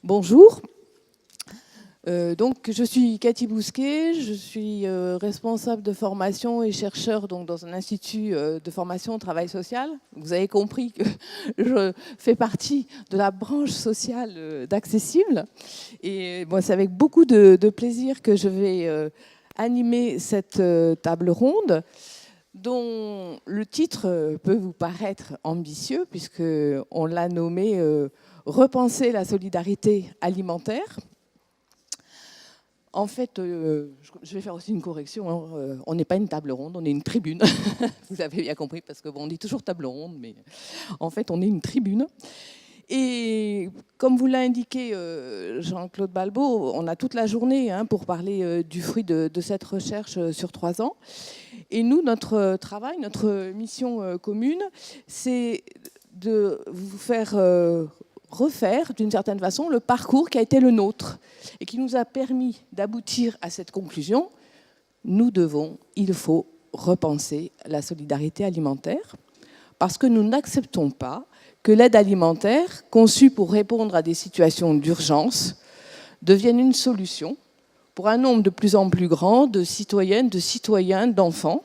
Bonjour. Donc, je suis Cathy Bousquet, je suis responsable de formation et chercheur donc, dans un institut de formation au travail social. Vous avez compris que je fais partie de la branche sociale d'Accessible. Et bon, c'est avec beaucoup de plaisir que je vais animer cette table ronde, dont le titre peut vous paraître ambitieux, puisqu'on l'a nommé « Repenser la solidarité alimentaire ». En fait, je vais faire aussi une correction. On n'est pas une table ronde, on est une tribune. Vous avez bien compris, parce que bon, on dit toujours table ronde, mais en fait, on est une tribune. Et comme vous l'a indiqué Jean-Claude Balbot, on a toute la journée pour parler du fruit de cette recherche sur 3 ans. Et nous, notre travail, notre mission commune, c'est de vous faire refaire d'une certaine façon le parcours qui a été le nôtre et qui nous a permis d'aboutir à cette conclusion. Il faut repenser la solidarité alimentaire, parce que nous n'acceptons pas que l'aide alimentaire, conçue pour répondre à des situations d'urgence, devienne une solution pour un nombre de plus en plus grand de citoyennes, de citoyens, d'enfants,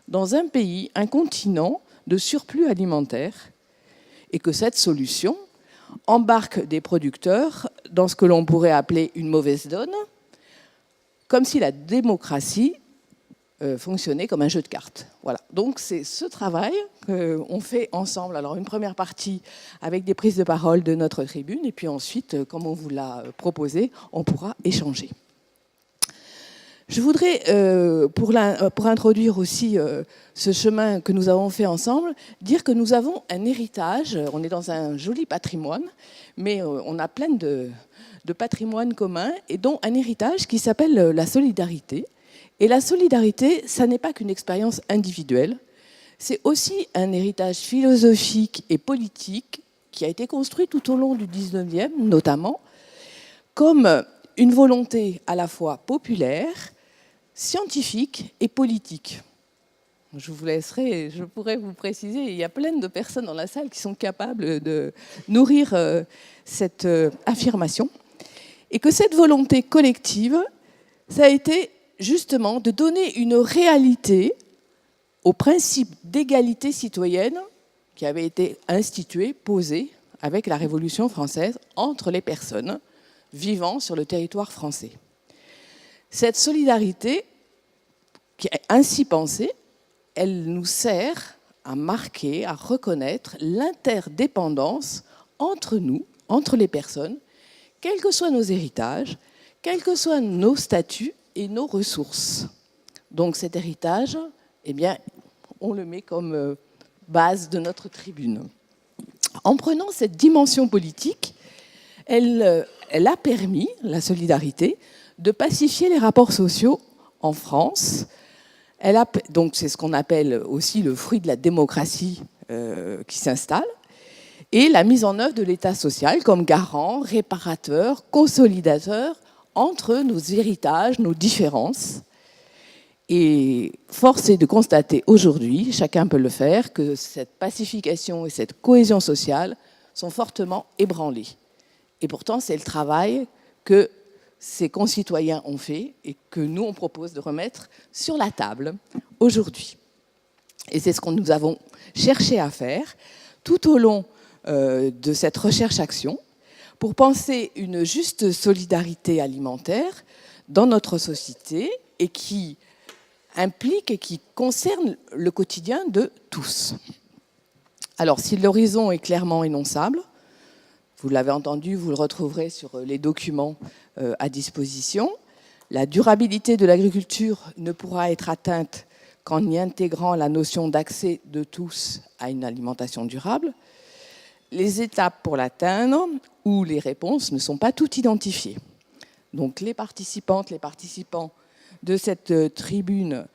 dans un pays, un continent de surplus alimentaire, et que cette solution embarque des producteurs dans ce que l'on pourrait appeler une mauvaise donne, comme si la démocratie fonctionnait comme un jeu de cartes. Voilà. Donc c'est ce travail qu'on fait ensemble. Alors une première partie avec des prises de parole de notre tribune, et puis ensuite, comme on vous l'a proposé, on pourra échanger. Je voudrais, pour introduire aussi ce chemin que nous avons fait ensemble, dire que nous avons un héritage. On est dans un joli patrimoine, mais on a plein de patrimoine commun, et dont un héritage qui s'appelle la solidarité. Et la solidarité, ça n'est pas qu'une expérience individuelle, c'est aussi un héritage philosophique et politique qui a été construit tout au long du 19e, notamment, comme une volonté à la fois populaire, scientifique et politique. Je vous laisserai, je pourrais vous préciser, il y a plein de personnes dans la salle qui sont capables de nourrir cette affirmation. Et que cette volonté collective, ça a été justement de donner une réalité au principe d'égalité citoyenne qui avait été institué, posé avec la Révolution française entre les personnes vivant sur le territoire français. Cette solidarité, qui est ainsi pensée, elle nous sert à marquer, à reconnaître l'interdépendance entre nous, entre les personnes, quels que soient nos héritages, quels que soient nos statuts et nos ressources. Donc cet héritage, eh bien, on le met comme base de notre tribune. En prenant cette dimension politique, elle a permis, la solidarité, de pacifier les rapports sociaux en France. Donc c'est ce qu'on appelle aussi le fruit de la démocratie qui s'installe, et la mise en œuvre de l'État social comme garant, réparateur, consolidateur entre nos héritages, nos différences. Et force est de constater aujourd'hui, chacun peut le faire, que cette pacification et cette cohésion sociale sont fortement ébranlées. Et pourtant, c'est le travail que ces concitoyens ont fait et que nous, on propose de remettre sur la table aujourd'hui. Et c'est ce que nous avons cherché à faire tout au long de cette recherche-action pour penser une juste solidarité alimentaire dans notre société et qui implique et qui concerne le quotidien de tous. Alors, si l'horizon est clairement énonçable, vous l'avez entendu, vous le retrouverez sur les documents à disposition. La durabilité de l'agriculture ne pourra être atteinte qu'en y intégrant la notion d'accès de tous à une alimentation durable. Les étapes pour l'atteindre ou les réponses ne sont pas toutes identifiées. Donc les participantes, les participants de cette tribune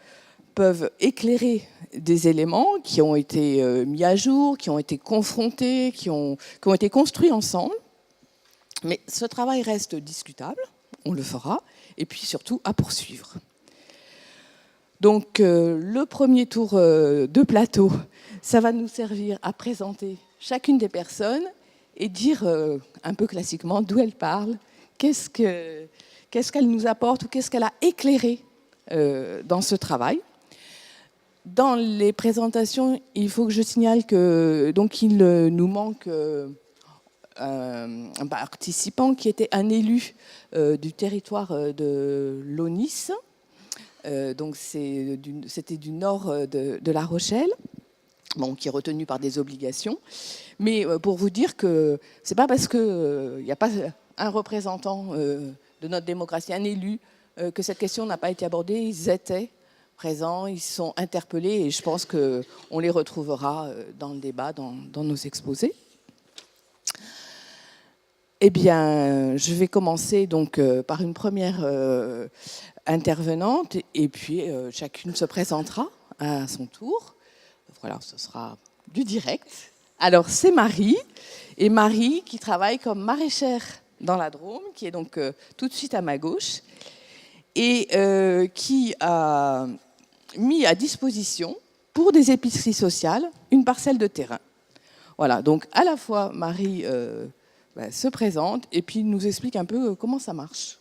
peuvent éclairer des éléments qui ont été mis à jour, qui ont été confrontés, qui ont été construits ensemble. Mais ce travail reste discutable, on le fera, et puis surtout à poursuivre. Donc le premier tour de plateau, ça va nous servir à présenter chacune des personnes et dire un peu classiquement d'où elle parle, qu'est-ce qu'elle nous apporte ou qu'est-ce qu'elle a éclairé dans ce travail. Dans les présentations, il faut que je signale que donc il nous manque un participant qui était un élu du territoire de l'Aunis. Donc c'était du nord de La Rochelle, bon, qui est retenu par des obligations. Mais pour vous dire que c'est pas parce qu'il n'y a pas un représentant de notre démocratie, un élu, que cette question n'a pas été abordée. Ils étaient présents, ils sont interpellés et je pense qu'on les retrouvera dans le débat, dans nos exposés. Eh bien, je vais commencer donc par une première intervenante et puis chacune se présentera à son tour. Voilà, ce sera du direct. Alors, c'est Marie, et Marie qui travaille comme maraîchère dans la Drôme, qui est donc tout de suite à ma gauche, et qui a mis à disposition, pour des épiceries sociales, une parcelle de terrain. Voilà, donc à la fois Marie se présente et puis nous explique un peu comment ça marche.